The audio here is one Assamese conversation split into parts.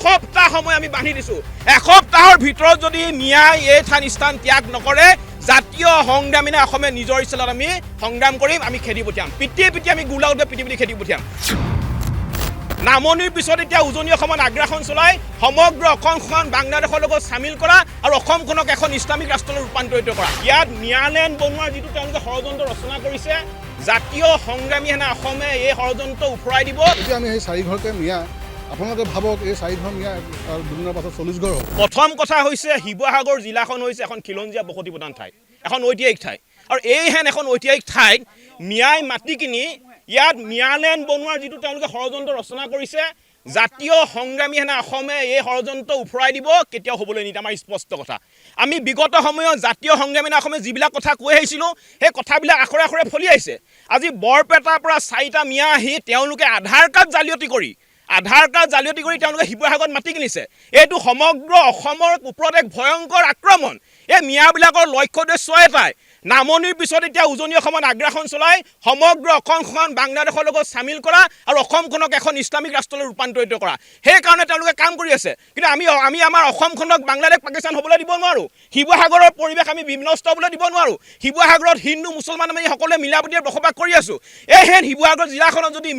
এসপ্তাহ সময় আমি বান্ধি দিছোঁ এসপ্তাহৰ ভিতৰত যদি মিয়াই এই স্থান ত্যাগ নকৰে জাতীয় সংগ্ৰামী অসমে নিজৰ ইচ্ছাত আমি সংগ্ৰাম কৰিম আমি খেদি পঠিয়াম পিটি আমি গোলাউতে পিটি খেদি পঠিয়াম নামনিৰ পিছত এতিয়া উজনি অসমত আগ্ৰাসন চলাই সমগ্ৰ অসমখন বাংলাদেশৰ লগত সামিল কৰা আৰু অসমখনক এখন ইছলামিক ৰাষ্ট্ৰলৈ ৰূপান্তৰিত কৰা ইয়াত মিয়ালেণ্ড বনোৱাৰ যিটো তেওঁলোকে ষড়যন্ত্ৰ ৰচনা কৰিছে জাতীয় সংগ্ৰামী হেনে অসমে এই ষড়যন্ত্ৰ উফৰাই দিব এতিয়া আমি এই 4 ঘৰকে মিয়া আপোনালোকে ভাবক এই 4 ঘৰ মিয়া আৰু দুদিনৰ পাছত 40 ঘৰ হ'ব প্ৰথম কথা হৈছে শিৱসাগৰ জিলাখন হৈছে এখন খিলঞ্জীয়া বসতি প্ৰধান ঠাই এখন ঐতিহাসিক ঠাই আৰু এইহেন এখন ঐতিহাসিক ঠাইত মিয়াই মাটি কিনি ইয়াত মিয়ালেণ্ড বনোৱাৰ যিটো তেওঁলোকে ষড়যন্ত্ৰ ৰচনা কৰিছে জাতীয় সংগ্ৰামী হেনে অসমে এই ষড়যন্ত্ৰ উফৰাই দিব কেতিয়াও হ'বলৈ নিদিয়ে আমাৰ স্পষ্ট কথা আমি বিগত সময়ত জাতীয় সংগ্ৰামী হেনে অসমে যিবিলাক কথা কৈ আহিছিলোঁ সেই কথাবিলাক আখৰে আখৰে ফলি আহিছে আজি বৰপেটাৰ পৰা 4টা মিয়া আহি তেওঁলোকে আধাৰ কাৰ্ড জালিয়াতি কৰি তেওঁলোকে শিৱসাগৰত মাটি কিনিছে এইটো সমগ্ৰ অসমৰ ওপৰত এক ভয়ংকৰ আক্ৰমণ এই মিয়াবিলাকৰ লক্ষ্য উদ্দেশ্য এটাই নামনিৰ পিছত এতিয়া উজনি অসমত আগ্ৰাসন চলাই সমগ্ৰ অসমখন বাংলাদেশৰ লগত সামিল কৰা আৰু অসমখনক এখন ইছলামিক ৰাষ্ট্ৰলৈ ৰূপান্তৰিত কৰা সেইকাৰণে তেওঁলোকে কাম কৰি আছে কিন্তু আমি আমাৰ অসমখনক বাংলাদেশ পাকিস্তান হ'বলৈ দিব নোৱাৰোঁ শিৱসাগৰৰ পৰিৱেশ আমি বিনষ্ট হ'বলৈ দিব নোৱাৰোঁ শিৱসাগৰত হিন্দু মুছলমান আমি সকলোৱে মিলাপ্ৰীতিৰে বসবাস কৰি আছোঁ এইহেন শিৱসাগৰ জিলাখনত যদি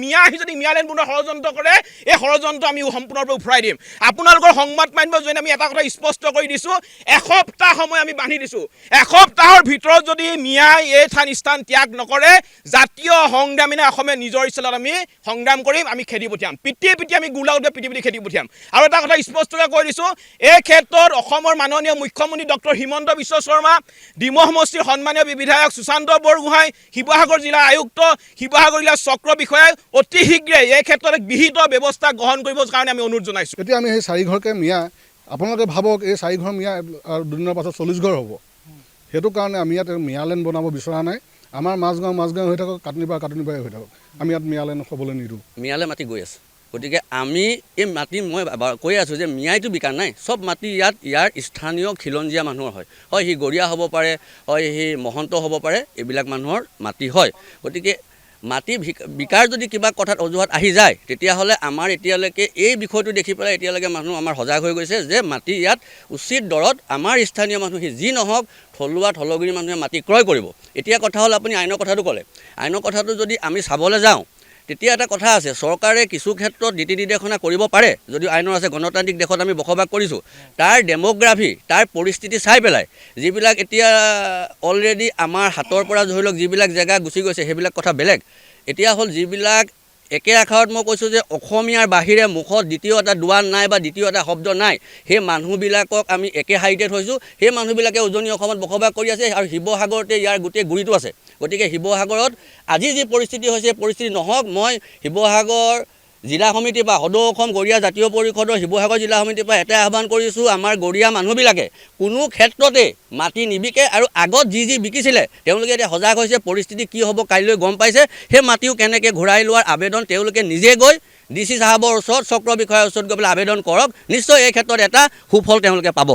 মিয়ালেণ্ড বনোৱাৰ ষড়যন্ত্ৰ কৰে এই ষড়যন্ত্ৰ আমি সম্পূৰ্ণৰূপে উফৰাই দিম আপোনালোকৰ সংবাদ মাধ্যমৰ জৰিয়তে আমি এটা কথা স্পষ্ট কৰি দিছোঁ এসপ্তাহ সময় আমি বান্ধি দিছোঁ এসপ্তাহৰ ভিতৰত যদি মিয়াই এই স্থান ত্যাগ নকৰে জাতীয় সংগ্ৰামী অসমে নিজৰ ইচ্ছাত আমি সংগ্ৰাম কৰিম আমি খেদি পঠিয়াম পিটি আমি গোলাউতে পিটি খেদি পঠিয়াম আৰু এটা কথা স্পষ্টকৈ কৈ দিছোঁ এই ক্ষেত্ৰত অসমৰ মাননীয় মুখ্যমন্ত্ৰী ডক্টৰ হিমন্ত বিশ্ব শৰ্মা ডিমৌ সমষ্টিৰ সন্মানীয় বিধায়ক সুশান্ত বৰগোহাঁই শিৱসাগৰ জিলাৰ আয়ুক্ত শিৱসাগৰ জিলাৰ চক্ৰ বিষয়াই অতি শীঘ্ৰে এই ক্ষেত্ৰত এক বিহিত ব্যৱস্থা গ্ৰহণ কৰিবৰ কাৰণে আমি অনুৰোধ জনাইছোঁ এতিয়া আমি এই 4 ঘৰকে মিয়া আপোনালোকে ভাবক এই 4 ঘৰ মিয়া আৰু দুদিনৰ পাছত 40 ঘৰ হ'ব সেইটো কাৰণে আমি ইয়াত মিয়ালেণ্ড বনাব বিচৰা নাই আমাৰ মাজগাঁও হৈ থাকক কাটনিপাৰ হৈ থাকক আমি ইয়াত মিয়ালেণ্ড হ'বলৈ নিদিওঁ মিয়ালে মাটি গৈ আছে গতিকে আমি এই মাটি মই কৈ আছোঁ যে মিয়াইটো বিকা নাই চব মাটি ইয়াৰ স্থানীয় খিলঞ্জীয়া মানুহৰ হয় সি গৰীয়া হ'ব পাৰে হয় সি মহন্ত হ'ব পাৰে এইবিলাক মানুহৰ মাটি হয় গতিকে মাটি বিকাৰ যদি কিবা কথাত অজুহাত আহি যায় তেতিয়াহ'লে আমাৰ এতিয়ালৈকে এই বিষয়টো দেখি পেলাই এতিয়ালৈকে মানুহ আমাৰ সজাগ হৈ গৈছে যে মাটি ইয়াত উচিত দৰত আমাৰ স্থানীয় মানুহ যি নহওক থলুৱা থলগিৰি মানুহে মাটি ক্ৰয় কৰিব এতিয়া কথা হ'ল আপুনি আইনৰ কথাটো ক'লে আইনৰ কথাটো যদি আমি চাবলৈ যাওঁ তেতিয়া এটা কথা আছে চৰকাৰে কিছু ক্ষেত্ৰত নীতি নিৰ্দেশনা কৰিব পাৰে যদি আইনৰ আছে গণতান্ত্ৰিক দেশত আমি বসবাস কৰিছোঁ তাৰ ডেম'গ্ৰাফি তাৰ পৰিস্থিতি চাই পেলাই যিবিলাক এতিয়া অলৰেডি আমাৰ হাতৰ পৰা ধৰি লওক যিবিলাক জেগা গুচি গৈছে সেইবিলাক কথা বেলেগ এতিয়া হ'ল যিবিলাক একে আখৰত মই কৈছোঁ যে অসমীয়াৰ বাহিৰে মুখত দ্বিতীয় এটা দোৱান নাই বা দ্বিতীয় এটা শব্দ নাই সেই মানুহবিলাকক আমি একে শাৰীতে থৈছোঁ সেই মানুহবিলাকে উজনি অসমত বসবাস কৰি আছে আৰু শিৱসাগৰতে ইয়াৰ গোটেই গুৰিটো আছে গতিকে শিৱসাগৰত আজি যি পৰিস্থিতি হৈছে পৰিস্থিতি নহওক মই শিৱসাগৰ জিলা সমিতি বা সদৌ অসম গৰীয়া জাতীয় পৰিষদৰ শিৱসাগৰ জিলা সমিতিৰ পৰা এটাই আহ্বান কৰিছোঁ আমাৰ গৰীয়া মানুহবিলাকে কোনো ক্ষেত্ৰতে মাটি নিবিকে আৰু আগত যি বিকিছিলে তেওঁলোকে এতিয়া সজাগ হৈছে পৰিস্থিতি কি হ'ব কাইলৈ গম পাইছে সেই মাটিও কেনেকৈ ঘূৰাই লোৱাৰ আবেদন তেওঁলোকে নিজে গৈ DC সাহেবৰ ওচৰত চক্ৰ বিষয়াৰ ওচৰত গৈ পেলাই আবেদন কৰক নিশ্চয় এই ক্ষেত্ৰত এটা সুফল তেওঁলোকে পাব